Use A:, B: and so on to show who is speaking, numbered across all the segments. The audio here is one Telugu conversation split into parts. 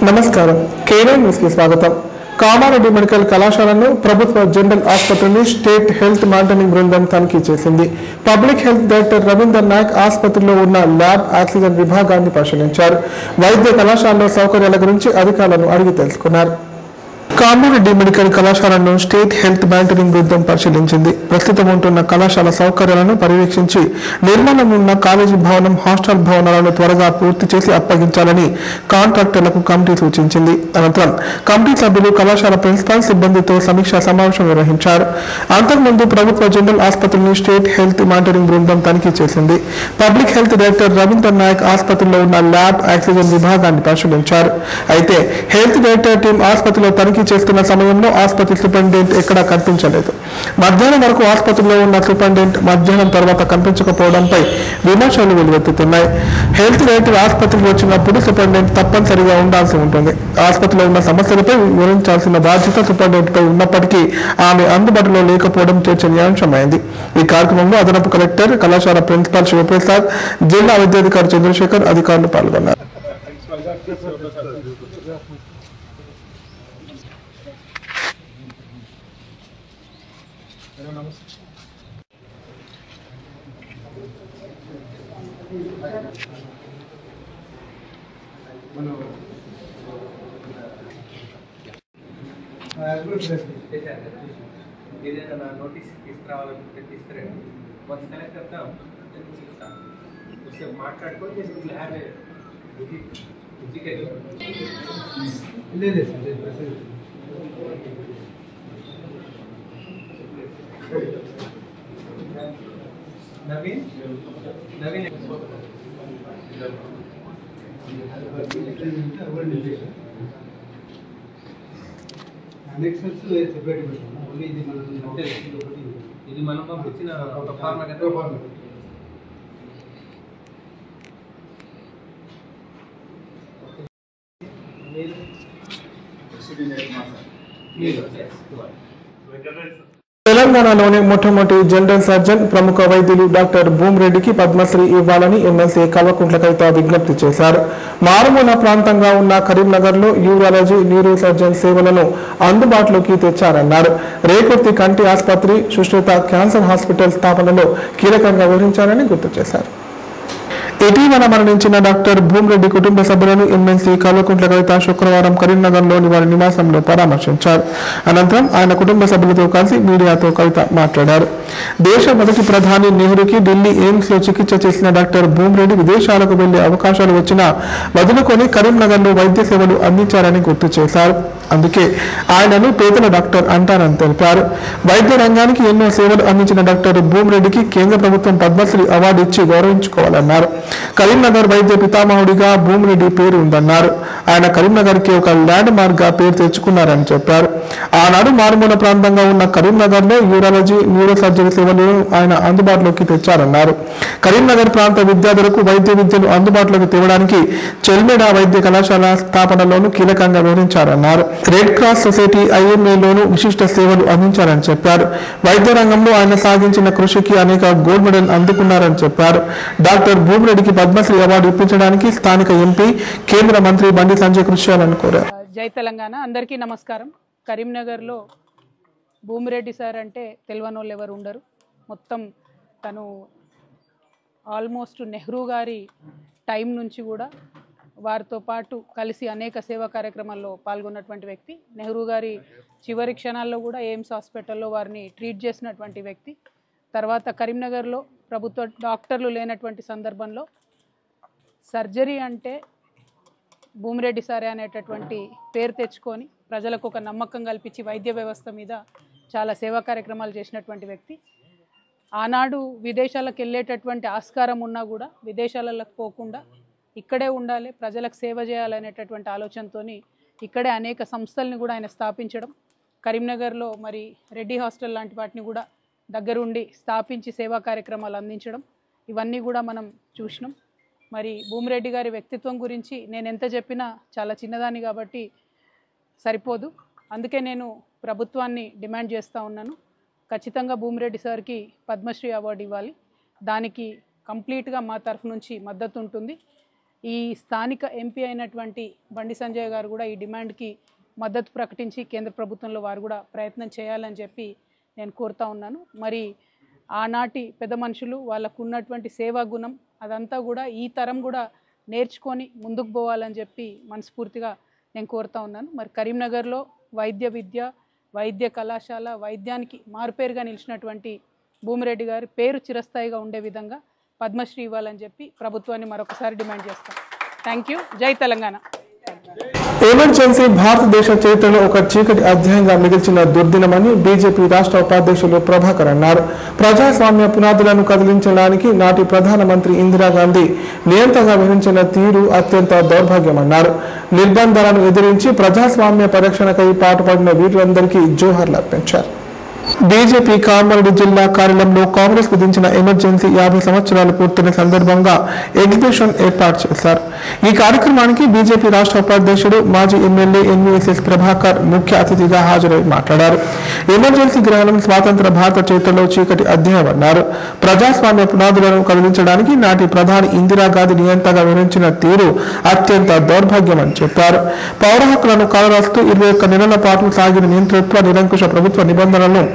A: నమస్కారం కేఎన్ న్యూస్ కి స్వాగతం. కామారెడ్డి మెడికల్ కళాశాలను ప్రభుత్వ జనరల్ ఆసుపత్రిని స్టేట్ హెల్త్ మానిటరింగ్ బృందం తనిఖీ చేసింది. Public health director Ravinder Nayak ఆసుపత్రిలో ఉన్న ల్యాబ్ ఆక్సిజన్ విభాగాన్ని పరిశీలించారు. వైద్య కళాశాలలో సౌకర్యాల గురించి అధికారులను అడిగి తెలుసుకున్నారు. కామారెడ్డి మెడికల్ కళాశాలను స్టేట్ హెల్త్ మానిటరింగ్ బృందం పరిశీలించింది. ప్రస్తుతం ఉంటున్న కళాశాల సౌకర్యాలను పర్యవేక్షించి నిర్మాణం ఉన్న కాలేజీ భవనం, హాస్టల్ భవనాలను త్వరగా పూర్తి చేసి అప్పగించాలని కాంట్రాక్టర్లకు కమిటీ సూచించింది. అనంతరం కమిటీ సభ్యులు కళాశాల ప్రిన్సిపాల్, సిబ్బందితో సమీక్షా సమావేశం నిర్వహించారు. అంతకుముందు ప్రభుత్వ జనరల్ ఆసుపత్రిని స్టేట్ హెల్త్ మానిటరింగ్ బృందం తనిఖీ చేసింది. Public health director Ravinder Nayak ఆసుపత్రిలో ఉన్న ల్యాబ్ ఆక్సిజన్ విభాగాన్ని పరిశీలించారు. అయితే హెల్త్ డైరెక్టర్ టీం ఆసుపత్రిలో తనిఖీ చేస్తున్న సమయంలో ఆసుపత్రి సూపరింటెండెంట్ ఎక్కడా కనిపించలేదు. మధ్యాహ్నం వరకు ఆసుపత్రిలో ఉన్న సూపరింటెండెంట్ మధ్యాహ్నం తర్వాత కనిపించకపోవడంపై విమర్శలు వెలువెత్తుతున్నాయి. హెల్త్ డైరెక్టర్ ఆసుపత్రికి వచ్చినప్పుడు సూపరింటెండెంట్ తప్పనిసరిగా ఉండాల్సి ఉంటుంది. ఆసుపత్రిలో ఉన్న సమస్యలపై వివరించాల్సిన బాధ్యత సూపరింటెండెంట్ పై ఉన్నప్పటికీ ఆమె అందుబాటులో లేకపోవడం చర్చనీయాంశమైంది. ఈ కార్యక్రమంలో అదనపు కలెక్టర్, కళాశాల ప్రిన్సిపాల్ శివప్రసాద్, జిల్లా వైద్యాధికారి చంద్రశేఖర్, అధికారులు పాల్గొన్నారు.
B: ఏదైనా నోటీస్ తీసుకురావాలంటే తీసుకురండి. వన్స్ కలెక్ట్ అవుతాం మాట్లాడుకొని నవీన్ ఇది మనం పంపించిన ఒక ఫార్మా కదా.
A: తెలంగాణలోని మొట్టమొదటి జనరల్ సర్జన్, ప్రముఖ వైద్యులు డాక్టర్ భూమిరెడ్డికి పద్మశ్రీ ఇవ్వాలని ఎమ్మెల్సీ కల్వకుంట్ల కవిత విజ్ఞప్తి చేశారు. మారుమూల ప్రాంతంగా ఉన్న కరీంనగర్లో యూరాలజీ, న్యూరో సర్జన్ సేవలను అందుబాటులోకి తెచ్చారన్నారు. రేకుర్తి కంటి ఆసుపత్రి, సుశ్రుత క్యాన్సర్ హాస్పిటల్ స్థాపనలో కీలకంగా వ్యవహరించారని గుర్తు చేశారు. ఇటీవల మరణించిన డాక్టర్ భూమిరెడ్డి కుటుంబ సభ్యులను ఎమ్మెల్సీ కల్వకుంట్ల కవిత శుక్రవారం కరీంనగర్లోని వారి నివాసంలో పరామర్శించారు. అనంతరం ఆయన కుటుంబ సభ్యులతో కలిసి మీడియాతో కవిత మాట్లాడారు. దేశ మొదటి ప్రధాని నెహ్రూకి ఢిల్లీ ఎయిమ్స్ లో చికిత్స చేసిన డాక్టర్ భూమిరెడ్డి విదేశాలకు వెళ్లే అవకాశాలు వచ్చినా వదులుకొని కరీంనగర్లో వైద్య సేవలు అందించారని గుర్తు చేశారు. అందుకే ఆయనను పేదల డాక్టర్ అంటారని తెలిపారు. వైద్య రంగానికి ఎన్నో సేవలు అందించిన డాక్టర్ భూమిరెడ్డికి కేంద్ర ప్రభుత్వం పద్మశ్రీ అవార్డు ఇచ్చి గౌరవించుకోవాలన్నారు. కరీంనగర్ వైద్య పితామహుడిగా భూమిరెడ్డి పేరు ఉందన్నారు. ఆయన కరీంనగర్ కి ఒక ల్యాండ్ మార్క్ గా పేరు తెచ్చుకున్నారని చెప్పారు. ఆనాడు మారుమూల ప్రాంతంగా ఉన్న కరీంనగర్ లో యూరాలజీ, న్యూరో సర్జరీ సేవలను ఆయన అందుబాటులోకి తెచ్చారన్నారు. కరీంనగర్ ప్రాంత విద్యార్థులకు వైద్య విద్యను అందుబాటులోకి తేవడానికి చెల్మెడ వైద్య కళాశాల స్థాపనలోనూ కీలకంగా వివరించారన్నారు. రెడ్ క్రాస్ సొసైటీ, ఐఎంఏలోనూ విశిష్ట సేవలు అందించారని చెప్పారు. వైద్య రంగంలో ఆయన సాగించిన కృషికి అనేక గోల్డ్ మెడల్ అందుకున్నారని చెప్పారు. డాక్టర్ భూమిరెడ్డికి పద్మశ్రీ అవార్డు ఇప్పించడానికి స్థానిక ఎంపీ, కేంద్ర మంత్రి బండి సంజయ్ కృషి చేయాలని కోరారు.
C: జై తెలంగాణ. అందరికీ నమస్కారం. కరీంనగర్లో భూమిరెడ్డి సార్ అంటే తెలియని వాళ్ళు ఎవరు ఉండరు. మొత్తం తను ఆల్మోస్ట్ నెహ్రూ గారి టైం నుంచి కూడా వారితో పాటు కలిసి అనేక సేవా కార్యక్రమాల్లో పాల్గొన్నటువంటి వ్యక్తి. నెహ్రూ గారి చివరి క్షణాల్లో కూడా ఎయిమ్స్ హాస్పిటల్లో వారిని ట్రీట్ చేసినటువంటి వ్యక్తి. తర్వాత కరీంనగర్లో ప్రభుత్వ డాక్టర్లు లేనటువంటి సందర్భంలో సర్జరీ అంటే భూమిరెడ్డి సారే అనేటటువంటి పేరు తెచ్చుకొని ప్రజలకు ఒక నమ్మకం కల్పించి వైద్య వ్యవస్థ మీద చాలా సేవా కార్యక్రమాలు చేసినటువంటి వ్యక్తి. ఆనాడు విదేశాలకు వెళ్ళేటటువంటి ఆస్కారం ఉన్నా కూడా విదేశాలకు పోకుండా ఇక్కడే ఉండాలి, ప్రజలకు సేవ చేయాలనేటటువంటి ఆలోచనతో ఇక్కడే అనేక సంస్థల్ని కూడా ఆయన స్థాపించడం, కరీంనగర్లో మరి రెడ్డి హాస్టల్ లాంటి వాటిని కూడా దగ్గరుండి స్థాపించి సేవా కార్యక్రమాలు అందించడం, ఇవన్నీ కూడా మనం చూసినాం. మరి భూమిరెడ్డి గారి వ్యక్తిత్వం గురించి నేను ఎంత చెప్పినా చాలా చిన్నదాన్ని కాబట్టి సరిపోదు. అందుకే నేను ప్రభుత్వాన్ని డిమాండ్ చేస్తూ ఉన్నాను. ఖచ్చితంగా భూమిరెడ్డి సార్కి పద్మశ్రీ అవార్డు ఇవ్వాలి. దానికి కంప్లీట్గా మా తరఫు నుంచి మద్దతు ఉంటుంది. ఈ స్థానిక ఎంపీ అయినటువంటి బండి సంజయ్ గారు కూడా ఈ డిమాండ్కి మద్దతు ప్రకటించి కేంద్ర ప్రభుత్వంలో వారు కూడా ప్రయత్నం చేయాలని చెప్పి నేను కోరుతా ఉన్నాను. మరి ఆనాటి పెద్ద మనుషులు వాళ్ళకు ఉన్నటువంటి సేవా గుణం అదంతా కూడా ఈ తరం కూడా నేర్చుకొని ముందుకు పోవాలని చెప్పి మనస్ఫూర్తిగా నేను కోరుతా ఉన్నాను. మరి కరీంనగర్లో వైద్య కళాశాల వైద్యానికి మారుపేరుగా నిలిచినటువంటి భూమిరెడ్డి గారి పేరు చిరస్థాయిగా ఉండే విధంగా పద్మశ్రీ ఇవ్వాలని చెప్పి ప్రభుత్వాన్ని మరొకసారి డిమాండ్ చేస్తాం. Thank you. జై తెలంగాణ.
A: ఎమర్జెన్సీ భారతదేశ చరిత్రలో ఒక చీకటి అధ్యాయంగా మిగిల్చిన దుర్దినమని బీజేపీ రాష్ట్ర ఉపాధ్యక్షులు ప్రభాకర్ అన్నారు. ప్రజాస్వామ్య పునాదులను కదిలించడానికి నాటి ప్రధానమంత్రి ఇందిరాగాంధీ నియంతగా వహించిన తీరు అత్యంత దౌర్భాగ్యమన్నారు. నిర్బంధాలను ఎదిరించి ప్రజాస్వామ్య పరిరక్షణకై పాటుపడిన వీరందరికీ జోహార్లు అర్పించారు. బీజేపీ కామారెడ్డి జిల్లా కార్యాలయంలో కాంగ్రెస్ విధించిన ఎమర్జెన్సీ 50 సంవత్సరాలు పూర్తయిన సందర్భంగా ఎగ్జిబిషన్ ఏర్పాటు చేశారు. ఈ కార్యక్రమానికి బీజేపీ రాష్ట్ర ఉపాధ్యక్షుడు మాజీ ఎమ్మెల్యే ఎన్వీఎస్ఎస్ ప్రభాకర్ ముఖ్య అతిథిగా హాజరై మాట్లాడారు. ఎమర్జెన్సీ గ్రహణం స్వాతంత్ర భారత చరిత్రలో చీకటి అధ్యాయమన్నారు. ప్రజాస్వామ్య పునాదులను కదిలించడానికి నాటి ప్రధాని ఇందిరాగాంధీ నియంతగా వివరించిన తీరు అత్యంత దౌర్భాగ్యమని చెప్పారు. పౌర హక్కులను కాలరాస్తూ 21 నెలల పాటు సాగిన నియంతృత్వ నిరంకుశ ప్రభుత్వ నిబంధనలను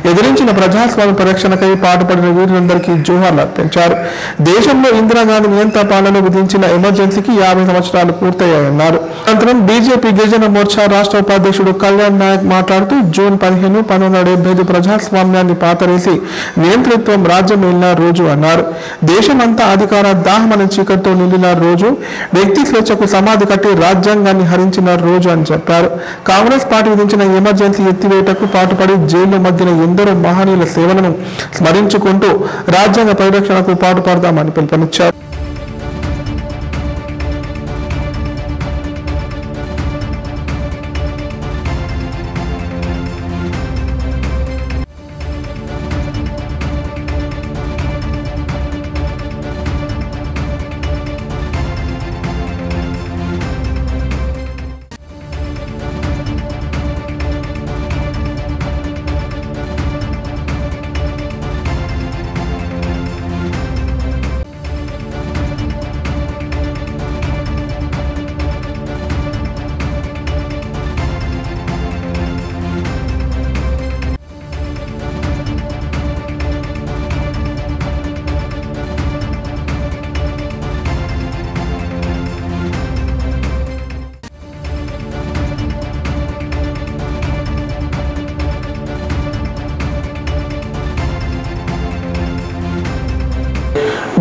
A: ఎదిరించిన ప్రజాస్వామ్య పరిరక్షణకై పాటుపడిన వీరందరికీ జోహార్లు అర్పించారు. దేశంలో ఇందిరాగాంధీ నియంత్రణ పాలనలో విధించిన ఎమర్జెన్సీకి 50 సంవత్సరాలు పూర్తయ్యాయన్నారు. అనంతరం బీజేపీ గిరిజన మోర్చా రాష్ట్ర ఉపాధ్యక్షుడు కళ్యాణ్ నాయక్ మాట్లాడుతూ జూన్ 15, 1975 ప్రజాస్వామ్యాన్ని పాతరేసి నియంతృత్వం రాజ్యం వెళ్ళిన రోజు అన్నారు. దేశమంతా అధికార దాహమనే చీకటితో నిండిన రోజు, వ్యక్తి స్వేచ్ఛకు సమాధి కట్టి రాజ్యాంగాన్ని హరించిన రోజు అని చెప్పారు. కాంగ్రెస్ పార్టీ విధించిన ఎమర్జెన్సీ ఎత్తివేటకు పాటుపడి జైల్లో మధ్యన ఎందరో మహనీయుల సేవలను స్మరించుకుంటూ రాజ్యాంగ పరిరక్షణకు పాటుపడదామని పిలుపునిచ్చారు.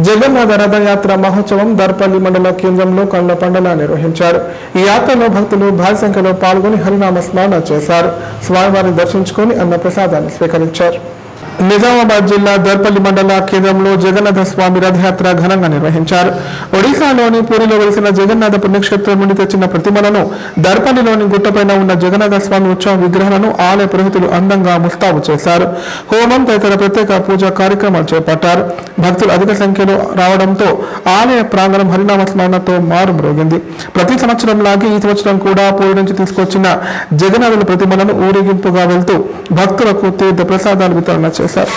A: జగన్నాథ రథయాత్ర మహోత్సవం దర్పల్లి మండల కేంద్రంలో కళ్ల పండుగ నిర్వహించారు. ఈ యాత్రలో భక్తులు భారీ సంఖ్యలో పాల్గొని హరినామ స్మరణ చేశారు. స్వామివారిని దర్శించుకొని అన్న ప్రసాదాన్ని స్వీకరించారు. నిజామాబాద్ జిల్లా దర్పల్లి మండల కేంద్రంలో జగన్నాథ స్వామి రథయాత్ర ఘనంగా నిర్వహించారు. ఒడిశాలోని పూరిలో వెలిసిన జగన్నాథ పుణ్యక్షేత్రం నుండి తెచ్చిన ప్రతిమలను దర్పల్లిలోని గుట్టపైన ఉన్న జగన్నాథ స్వామి ఉత్సవ విగ్రహాలను ఆలయ పురోహితులు అందంగా ముస్తాబు చేశారు. హోమం తదితర ప్రత్యేక పూజా కార్యక్రమాలు చేపట్టారు. భక్తులు అధిక సంఖ్యలో రావడంతో ఆలయ ప్రాంగణం హరినామ స్మరణతో మారుమ్రోగింది. ప్రతి సంవత్సరంలాగే ఈ సంవత్సరం కూడా పూరి నుంచి తీసుకొచ్చిన జగన్నాథుల ప్రతిమలను ఊరేగింపుగా వెళ్తూ భక్తులకు తీర్థ ప్రసాదాలు వితరణ చేశారు.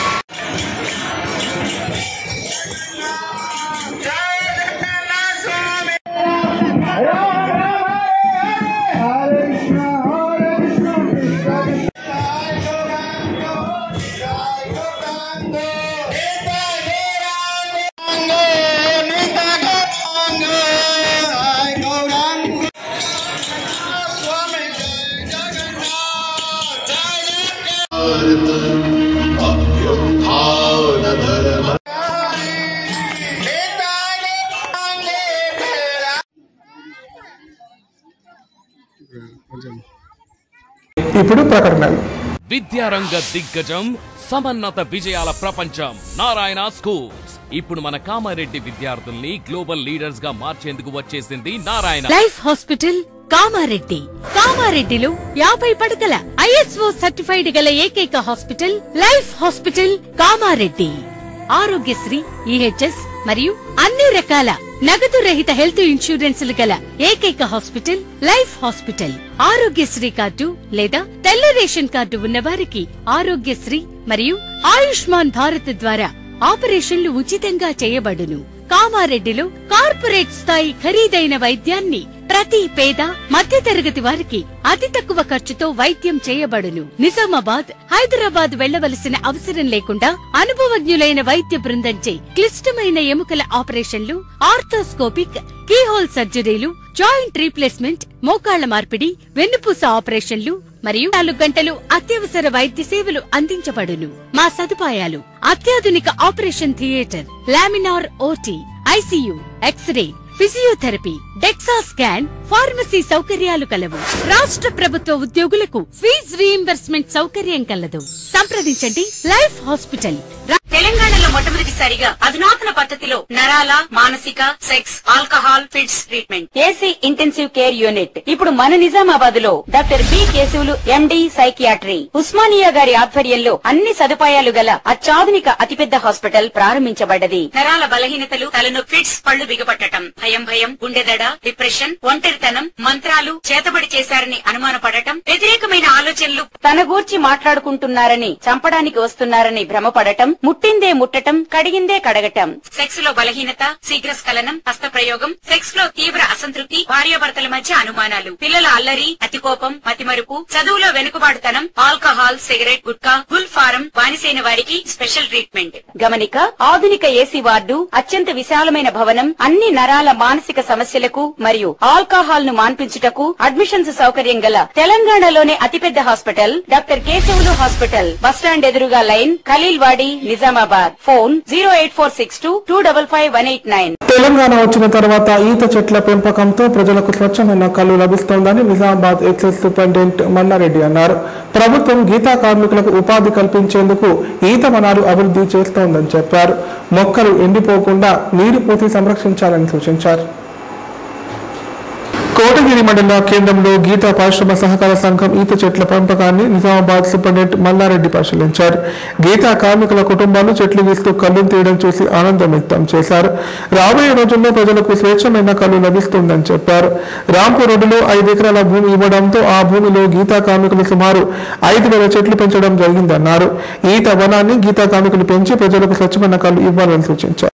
A: ఇప్పుడు ప్రకటనలు.
D: విద్యారంగ దిగ్గజం, సమన్నత విజయాల ప్రపంచం నారాయణ స్కూల్స్. ఇప్పుడు మన కామారెడ్డి విద్యార్థుల్ని గ్లోబల్ లీడర్స్ గా మార్చేందుకు వచ్చేసింది నారాయణ
E: లైఫ్ హాస్పిటల్ కామారెడ్డి. కామారెడ్డిలో 50 పడకల ISO సర్టిఫైడ్ గల ఏకైక hospital life hospital Kamareddy. Aarogyasri, EHS మరియు అన్ని రకాల నగదు రహిత హెల్త్ ఇన్సూరెన్సులు గల ఏకైక hospital life hospital. Aarogyasri card లేదా తెల్ల రేషన్ కార్డు ఉన్న వారికి ఆరోగ్యశ్రీ మరియు ఆయుష్మాన్ భారత్ ద్వారా ఆపరేషన్లు ఉచితంగా చేయబడును. కామారెడ్డిలో కార్పొరేట్ స్థాయి ఖరీదైన వైద్యాన్ని ప్రతి పేద మధ్యతరగతి వారికి అతి తక్కువ ఖర్చుతో వైద్యం చేయబడును. నిజామాబాద్, హైదరాబాద్ వెళ్లవలసిన అవసరం లేకుండా అనుభవజ్ఞులైన వైద్య బృందంచే క్లిష్టమైన ఎముకల ఆపరేషన్లు, ఆర్థోస్కోపిక్, కీహోల్ సర్జరీలు, జాయింట్ రీప్లేస్మెంట్, మోకాళ్ల మార్పిడి, వెన్నుపూస ఆపరేషన్లు మరియు 4 గంటలు అత్యవసర వైద్య సేవలు అందించబడును. మా సదుపాయాలు: అత్యాధునిక operation theatre, laminar OT, ICU, x ray, physiotherapy, DEXA scan, pharmacy సౌకర్యాలు కలవు. రాష్ట్ర ప్రభుత్వ ఉద్యోగులకు ఫీజు రీయింబర్స్మెంట్ సౌకర్యం కలదు. సంప్రదించండి లైఫ్ హాస్పిటల్. తెలంగాణలో మొట్టమొదటిసారిగా అధునాతన పద్ధతిలో నరాల, మానసిక, sex, alcohol, fits treatment, AC intensive care unit ఇప్పుడు మన నిజామాబాద్ లో doctor B Keshavulu MD psychiatry, Osmania గారి ఆధ్వర్యంలో అన్ని సదుపాయాలు గల అత్యాధునిక అతిపెద్ద హాస్పిటల్ ప్రారంభించబడ్డది. నరాల బలహీనతలు, తలనొప్పి, ఫిట్స్, పళ్లు బిగపట్టడం, భయం, గుండెదడ, డిప్రెషన్, ఒంటరితనం, మంత్రాలు చేతబడి చేశారని అనుమానపడటం, వ్యతిరేకమైన ఆలోచనలు, తన గూర్చి మాట్లాడుకుంటున్నారని, చంపడానికి వస్తున్నారని భ్రమపడటం, ముట్టిందే ముట్టటం, కడిగిందే కడగటం, సెక్స్ లో బలహీనత, శీఘ్రస్ఖలనం, హస్తప్రయోగం, సెక్స్ లో తీవ్ర అసంతృప్తి, భార్యాభర్తల మధ్య అనుమానాలు, పిల్లల అల్లరి, అతికోపం, మతిమరుపు, చదువులో వెనుకబాటుతనం, alcohol, cigarette, gutka, Gul form బానిసైన వారికి స్పెషల్ ట్రీట్మెంట్. గమనిక: ఆధునిక ఏసీ వార్డు, అత్యంత విశాలమైన భవనం, అన్ని నరాల మానసిక సమస్యలకు మరియు ఆల్కహాల్ ను మాన్పించుటకు అడ్మిషన్స్ సౌకర్యం గల తెలంగాణలోనే అతిపెద్ద hospital doctor Keshavulu hospital, bus stand ఎదురుగా లైన్, ఖలీల్వాడి, నిజామాబాద్. ఫోన్ 08462255189.
A: తెలంగాణ వచ్చిన తర్వాత ఈత చెట్ల పెంపకంతో ప్రజలకు స్వచ్ఛమైన కళ్ళు లభిస్తోందని నిజామాబాద్ ఎక్సైజ్ సూపరింటెండెంట్ మల్లారెడ్డి అన్నారు. ప్రభుత్వం గీతా కార్మికులకు ఉపాధి కల్పించేందుకు ఈత వనాలు అభివృద్ధి చేస్తోందని చెప్పారు. మొక్కలు ఎండిపోకుండా నీరు పోసి సంరక్షించాలని సూచించారు. కోటగిరి మండల కేంద్రంలో గీతా పరిశ్రమ సహకార సంఘం ఈత చెట్ల పెంపకాన్ని నిజామాబాద్ సూపరింటెండెంట్ మల్లారెడ్డి పరిశీలించారు. గీతా కార్మికుల కుటుంబాలు చెట్లు గీస్తూ కళ్ళు తీయడం చూసి ఆనందం వ్యక్తం చేశారు. రాబోయే రోజుల్లో ప్రజలకు స్వేచ్ఛమైన కళ్ళు లభిస్తుందని చెప్పారు. రాంపూర్ రోడ్డులో 5 ఎకరాల భూమి ఇవ్వడంతో ఆ భూమిలో గీతా కార్మికులు సుమారు 5,000 చెట్లు పెంచడం జరిగిందన్నారు. ఈత వనాన్ని గీతా కార్మికులు పెంచి ప్రజలకు స్వచ్ఛమైన కళ్ళు ఇవ్వాలని సూచించారు.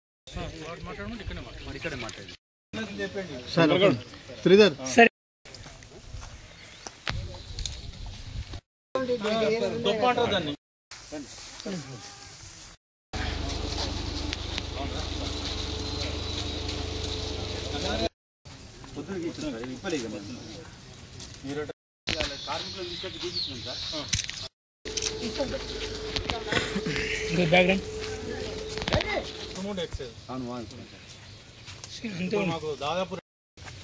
F: దాదాపు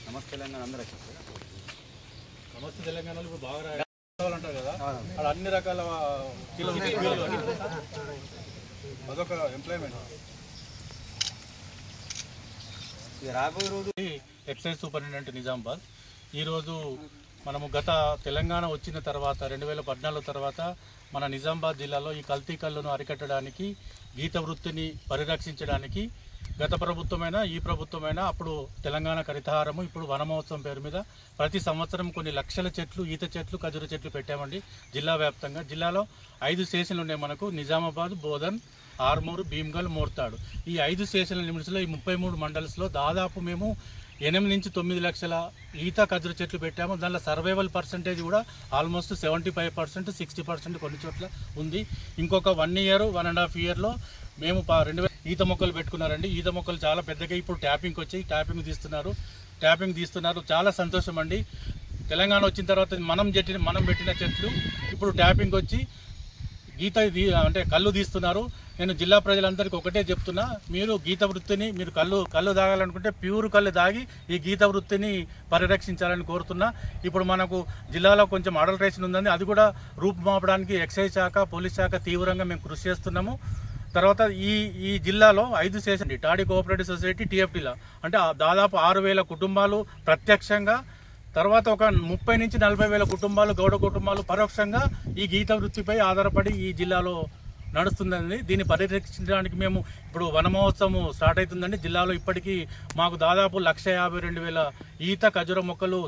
F: నమస్తే తెలంగాణ అందరికీ నమస్తే తెలంగాణలో ఇప్పుడు బాగా రావాలంటారు కదా, అక్కడ అన్ని రకాల అదొక ఎంప్లాయ్మెంట్. రాబోయే రోజు ఎక్సైజ్ సూపరింటెండెంట్ నిజామాబాద్. ఈరోజు మనము గత తెలంగాణ వచ్చిన తర్వాత 2014 తర్వాత మన నిజామాబాద్ జిల్లాలో ఈ కల్తీ కళ్ళను అరికట్టడానికి, గీత వృత్తిని పరిరక్షించడానికి గత ప్రభుత్వమైనా ఈ ప్రభుత్వమైనా అప్పుడు తెలంగాణ హరితహారము, ఇప్పుడు వనమహోత్సవం పేరు మీద ప్రతి సంవత్సరం కొన్ని లక్షల చెట్లు, ఈత చెట్లు, ఖజూర చెట్లు పెట్టామండి జిల్లా వ్యాప్తంగా. జిల్లాలో 5 స్టేషన్లు ఉన్నాయి మనకు: నిజామాబాద్, బోధన్, ఆర్మూరు, భీమ్గల్, మోర్తాడు. ఈ 5 స్టేషన్ల లిమిట్స్లో ఈ 33 మండల్స్లో దాదాపు మేము 8 నుంచి 9 లక్షల ఈత ఖజూర చెట్లు పెట్టాము. దానిలో సర్వైవల్ పర్సంటేజ్ కూడా ఆల్మోస్ట్ 75%, 60% కొన్ని చోట్ల ఉంది. ఇంకొక 1 ఇయర్, 1.5 ఇయర్లో మేము 2000 ఈత మొక్కలు పెట్టుకున్నారండి. ఈత మొక్కలు చాలా పెద్దగా ఇప్పుడు ట్యాపింగ్కి వచ్చి ట్యాపింగ్ తీస్తున్నారు. చాలా సంతోషం అండి. తెలంగాణ వచ్చిన తర్వాత మనం పెట్టిన చెట్లు ఇప్పుడు ట్యాపింగ్ వచ్చి గీత అంటే కళ్ళు తీస్తున్నారు. నేను జిల్లా ప్రజలందరికీ ఒకటే చెప్తున్నా, మీరు గీత వృత్తిని, మీరు కళ్ళు తాగాలనుకుంటే ప్యూర్ కళ్ళు తాగి ఈ గీత వృత్తిని పరిరక్షించాలని కోరుతున్నా. ఇప్పుడు మనకు జిల్లాలో కొంచెం అడల్ట్రేషన్ ఉందని, అది కూడా రూపుమాపడానికి ఎక్సైజ్ శాఖ, పోలీస్ శాఖ తీవ్రంగా మేము కృషి చేస్తున్నాము. తర్వాత ఈ జిల్లాలో 5 స్టేషన్ టాడీ కోఆపరేటివ్ సొసైటీ TFTలో అంటే దాదాపు 6,000 కుటుంబాలు ప్రత్యక్షంగా, తర్వాత ఒక 30 నుంచి 40,000 కుటుంబాలు, గౌడ కుటుంబాలు పరోక్షంగా ఈ గీత వృత్తిపై ఆధారపడి ఈ జిల్లాలో నడుస్తుందండి. దీన్ని పరిరక్షించడానికి మేము ఇప్పుడు వన మహోత్సవం స్టార్ట్ అవుతుందండి. జిల్లాలో ఇప్పటికీ మాకు దాదాపు 1,52,000 ఈత ఖజూర మొక్కలు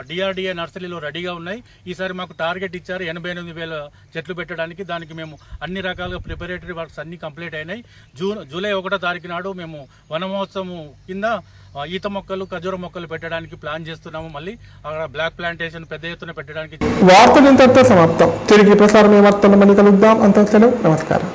F: డిఆర్డిఏ నర్సరీలో రెడీగా ఉన్నాయి. ఈసారి మాకు టార్గెట్ ఇచ్చారు 88,000 చెట్లు పెట్టడానికి. దానికి మేము అన్ని రకాలుగా ప్రిపరేటరీ వర్క్స్ అన్ని కంప్లీట్ అయినాయి. జూలై 1వ తారీఖు నాడు మేము వన మహోత్సవం కింద ఈత మొక్కలు ఖజూర మొక్కలు పెట్టడానికి ప్లాన్ చేస్తున్నాము. మళ్ళీ అక్కడ బ్లాక్ ప్లాంటేషన్ పెద్ద ఎత్తున పెట్టడానికి.
A: వార్తలు ఇంతటితో సమాప్తం. తిరిగి ప్రసారం వార్తలు మళ్ళీ కలుద్దాం. అంతవరకు నమస్కారం.